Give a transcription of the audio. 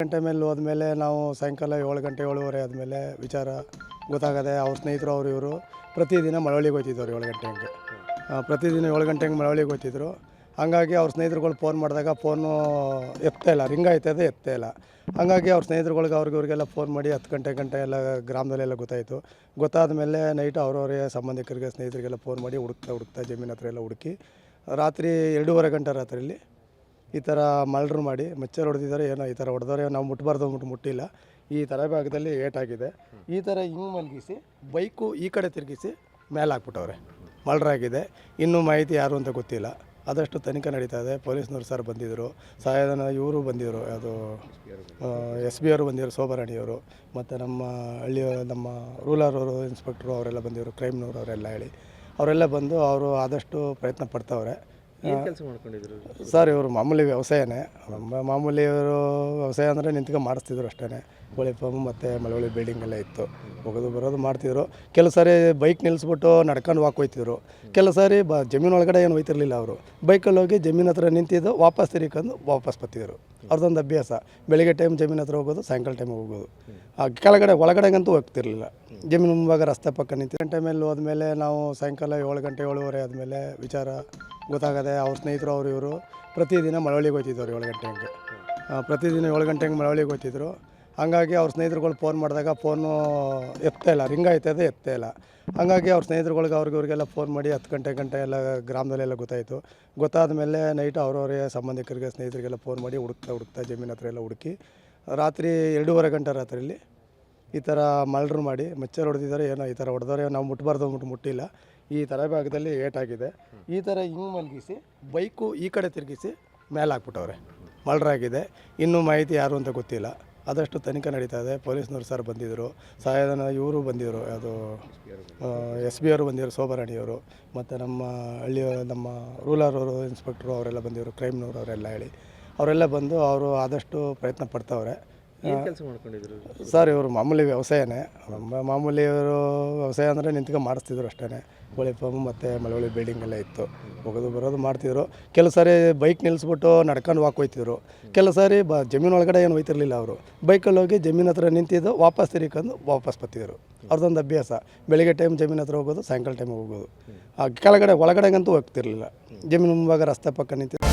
ಗಂಟೆ ಮೇಲೆ ಹೋದ್ಮೇಲೆ ನಾವು ಸಾಯಂಕಾಲ 7 ಗಂಟೆ 7:30 ಆದಮೇಲೆ ವಿಚಾರ ಗೊತ್ತಾಗದೆ ಅವ್ರ ಸ್ನೇಹಿತರು ಅವರು ಇವರು ಪ್ರತಿದಿನ ಮಳವಳ್ಳಿಗೆ ಹೋಗ್ತಿದ್ದವ್ರು 7 ಗಂಟೆ ಹಂಗೆ. ಪ್ರತಿದಿನ 7 ಗಂಟೆ ಹಂಗೆ ಮಳವಳ್ಳಿಗೆ ಹೋಗ್ತಿದ್ರು. ಹಾಗಾಗಿ ಅವ್ರ ಸ್ನೇಹಿತರುಗಳು ಫೋನ್ ಮಾಡಿದಾಗ ಫೋನು ಎತ್ತೇ ಇಲ್ಲ, ರಿಂಗ್ ಆಯ್ತದೆ ಎತ್ತೇ ಇಲ್ಲ. ಹಾಗಾಗಿ ಅವ್ರ ಸ್ನೇಹಿತರುಗಳಿಗೆ ಇವ್ರಿಗೆಲ್ಲ ಫೋನ್ ಮಾಡಿ 10 ಗಂಟೆ ಎಲ್ಲ ಗ್ರಾಮದಲ್ಲೆಲ್ಲ ಗೊತ್ತಾಯಿತು. ಗೊತ್ತಾದ ಮೇಲೆ ನೈಟ್ ಅವ್ರವರೇ ಸಂಬಂಧಿಕರಿಗೆ ಸ್ನೇಹಿತರಿಗೆಲ್ಲ ಫೋನ್ ಮಾಡಿ ಹುಡುಕ್ತಾ ಜಮೀನು ಹತ್ರ ಎಲ್ಲ ಹುಡುಕಿ ರಾತ್ರಿ 2:30 ಗಂಟೆ ರಾತ್ರಿಯಲ್ಲಿ ಈ ಥರ ಮರ್ಡ್ರ್ ಮಾಡಿ ಮಚ್ಚರ್ ಹೊಡೆದಿದ್ದಾರೆ. ಏನೋ ಈ ಥರ ಹೊಡೆದವ್ರೆ, ನಾವು ಮುಟ್ಟಬಾರ್ದು ಅಂದ್ಬಿಟ್ಟು ಮುಟ್ಟಿಲ್ಲ. ಈ ಥರ ಭಾಗದಲ್ಲಿ ಏಟಾಗಿದೆ. ಈ ಥರ ಹಿಂಗೆ ಮಲಗಿಸಿ ಬೈಕು ಈ ಕಡೆ ತಿರುಗಿಸಿ ಮೇಲೆ ಹಾಕ್ಬಿಟ್ಟವ್ರೆ. ಮರ್ಡ್ರ್ ಆಗಿದೆ. ಇನ್ನೂ ಮಾಹಿತಿ ಯಾರು ಅಂತ ಗೊತ್ತಿಲ್ಲ. ಆದಷ್ಟು ತನಿಖೆ ನಡೀತಾ ಇದೆ. ಪೊಲೀಸ್ನವ್ರು ಸರ್ ಬಂದಿದ್ದರು, ಸಹಾಯಧನ ಇವರು ಬಂದಿದ್ದರು, ಅದು SB ಅವರು ಬಂದಿದ್ದರು, ಶೋಭಾರಾಣಿಯವರು, ಮತ್ತು ನಮ್ಮ ರೂರಲ್ ಇನ್ಸ್ಪೆಕ್ಟ್ರು ಅವರೆಲ್ಲ ಬಂದಿದ್ದರು, ಕ್ರೈಮ್ನವರು ಅವರೆಲ್ಲ ಹೇಳಿ ಅವರೆಲ್ಲ ಬಂದು ಅವರು ಆದಷ್ಟು ಪ್ರಯತ್ನ ಪಡ್ತಾವ್ರೆ. ಕೆಲಸ ಮಾಡ್ಕೊಂಡಿದ್ರು ಸರ್ ಇವರು ಮಾಮೂಲಿ ವ್ಯವಸಾಯನೇ. ಮಾಮೂಲಿ ಇವರು ವ್ಯವಸಾಯ ಅಂದರೆ ನಿಂತ್ಕೊಂಡು ಮಾಡಿಸ್ತಿದ್ರು ಅಷ್ಟೇ. ಕೋಳಿ ಫಾರ್ಮು ಮತ್ತು ಮಳವಳ್ಳಿ ಬಿಲ್ಡಿಂಗ್ ಎಲ್ಲ ಇತ್ತು. ಹೋಗೋದು ಬರೋದು ಮಾಡ್ತಿದ್ರು. ಕೆಲವು ಸಾರಿ ಬೈಕ್ ನಿಲ್ಲಿಸ್ಬಿಟ್ಟು ನಡ್ಕೊಂಡು ವಾಕ್ ಹೋಗ್ತಿದ್ರು. ಕೆಲವು ಸಾರಿ ಜಮೀನು ಒಳಗಡೆ ಏನು ಹೋಗ್ತಿರ್ಲಿಲ್ಲ. ಅವರು ಬೈಕಲ್ಲಿ ಹೋಗಿ ಜಮೀನು ಹತ್ರ ನಿಂತಿದ್ದು ವಾಪಸ್ ತಿರ್ಕೊಂಡು ವಾಪಸ್ ಬರ್ತಿದ್ರು. ಅವ್ರದ್ದೊಂದು ಅಭ್ಯಾಸ. ಬೆಳಿಗ್ಗೆ ಟೈಮ್ ಜಮೀನು ಹತ್ರ ಹೋಗೋದು, ಸಾಯಂಕಾಲ ಟೈಮ್ ಹೋಗೋದು. ಕೆಳಗಡೆ ಒಳಗಡೆಗಂತೂ ಹೋಗ್ತಿರ್ಲಿಲ್ಲ. ಜಮೀನು ಮುಂಭಾಗ ರಸ್ತೆ ಪಕ್ಕ ನಿಂತು ಗಂಟೆ ಮೇಲೆ ಹೋದ್ಮೇಲೆ ನಾವು ಸಾಯಂಕಾಲ 7 ಗಂಟೆ 7:30 ಆದಮೇಲೆ ವಿಚಾರ ಗೊತ್ತಾಗದೆ ಅವ್ರ ಸ್ನೇಹಿತರು ಅವರು ಇವರು ಪ್ರತಿದಿನ ಮಳವಳ್ಳಿಗೆ ಹೋಗ್ತಿದ್ದವ್ರು 7 ಗಂಟೆ ಹಂಗೆ. ಪ್ರತಿದಿನ 7 ಗಂಟೆ ಹಂಗೆ ಮಳವಳ್ಳಿಗೆ ಹೋಗ್ತಿದ್ರು. ಹಾಗಾಗಿ ಅವ್ರ ಸ್ನೇಹಿತರುಗಳು ಫೋನ್ ಮಾಡಿದಾಗ ಫೋನು ಎತ್ತೇ ಇಲ್ಲ, ರಿಂಗ್ ಆಯ್ತದೆ ಎತ್ತೇ ಇಲ್ಲ. ಹಾಗಾಗಿ ಅವ್ರ ಸ್ನೇಹಿತರುಗಳಿಗೆ ಇವ್ರಿಗೆಲ್ಲ ಫೋನ್ ಮಾಡಿ 10 ಗಂಟೆ ಎಲ್ಲ ಗ್ರಾಮದಲ್ಲೆಲ್ಲ ಗೊತ್ತಾಯಿತು. ಗೊತ್ತಾದ ಮೇಲೆ ನೈಟ್ ಅವ್ರವರೇ ಸಂಬಂಧಿಕರಿಗೆ ಸ್ನೇಹಿತರಿಗೆಲ್ಲ ಫೋನ್ ಮಾಡಿ ಹುಡುಕ್ತಾ ಜಮೀನು ಹತ್ರ ಎಲ್ಲ ಹುಡುಕಿ ರಾತ್ರಿ 2:30 ಗಂಟೆ ರಾತ್ರಿಯಲ್ಲಿ ಈ ಥರ ಮರ್ಡ್ರ್ ಮಾಡಿ ಮಚ್ಚರ್ ಹೊಡೆದಿದ್ದಾರೆ. ಏನೋ ಈ ಥರ ಹೊಡೆದವ್ರೆ, ನಾವು ಮುಟ್ಟಬಾರ್ದು ಅಂದ್ಬಿಟ್ಟು ಮುಟ್ಟಿಲ್ಲ. ಈ ಥರ ಭಾಗದಲ್ಲಿ ಏಟಾಗಿದೆ. ಈ ಥರ ಹಿಂಗೆ ಮಲಗಿಸಿ ಬೈಕು ಈ ಕಡೆ ತಿರುಗಿಸಿ ಮೇಲೆ ಹಾಕ್ಬಿಟ್ಟವ್ರೆ. ಮರ್ಡ್ರ್ ಆಗಿದೆ. ಇನ್ನೂ ಮಾಹಿತಿ ಯಾರು ಅಂತ ಗೊತ್ತಿಲ್ಲ. ಆದಷ್ಟು ತನಿಖೆ ನಡೀತಾ ಇದೆ. ಪೊಲೀಸ್ನವ್ರು ಸರ್ ಬಂದಿದ್ದರು, ಸಹಾಯಧನ ಇವರು ಬಂದಿದ್ದರು, ಅದು SB ಅವರು ಬಂದಿದ್ದರು, ಶೋಭಾರಾಣಿಯವರು, ಮತ್ತು ನಮ್ಮ ರೂರಲ್ ಇನ್ಸ್ಪೆಕ್ಟ್ರು ಅವರೆಲ್ಲ ಬಂದಿದ್ದರು, ಕ್ರೈಮ್ನವರು ಅವರೆಲ್ಲ ಹೇಳಿ ಅವರೆಲ್ಲ ಬಂದು ಅವರು ಆದಷ್ಟು ಪ್ರಯತ್ನ ಪಡ್ತಾವ್ರೆ. ಕೆಲಸ ಮಾಡ್ಕೊಂಡಿದ್ರು ಸರ್ ಇವರು ಮಾಮೂಲಿ ವ್ಯವಸಾಯನೇ. ಮಾಮೂಲಿ ಇವರು ವ್ಯವಸಾಯ ಅಂದರೆ ನಿಂತ್ಕೊಂಡು ಮಾಡಿಸ್ತಿದ್ರು ಅಷ್ಟೇ. ಕೋಳಿ ಫಾರ್ಮು ಮತ್ತು ಮಳವಳ್ಳಿ ಬಿಲ್ಡಿಂಗ್ ಎಲ್ಲ ಇತ್ತು. ಹೋಗೋದು ಬರೋದು ಮಾಡ್ತಿದ್ರು. ಕೆಲವು ಸಾರಿ ಬೈಕ್ ನಿಲ್ಲಿಸ್ಬಿಟ್ಟು ನಡ್ಕೊಂಡು ವಾಕ್ ಹೋಗ್ತಿದ್ರು. ಕೆಲವು ಸಾರಿ ಜಮೀನು ಒಳಗಡೆ ಏನು ಹೋಗ್ತಿರ್ಲಿಲ್ಲ. ಅವರು ಬೈಕಲ್ಲಿ ಹೋಗಿ ಜಮೀನು ಹತ್ರ ನಿಂತಿದ್ದು ವಾಪಸ್ ತಿರ್ಕೊಂಡು ವಾಪಸ್ ಬರ್ತಿದ್ರು. ಅವ್ರದ್ದೊಂದು ಅಭ್ಯಾಸ. ಬೆಳಿಗ್ಗೆ ಟೈಮ್ ಜಮೀನು ಹತ್ರ ಹೋಗೋದು, ಸಾಯಂಕಾಲ ಟೈಮ್ ಹೋಗೋದು. ಕೆಳಗಡೆ ಒಳಗಡೆಗಂತೂ ಹೋಗ್ತಿರ್ಲಿಲ್ಲ. ಜಮೀನು ಮುಂಭಾಗ ರಸ್ತೆ ಪಕ್ಕ ನಿಂತಿದ್ದು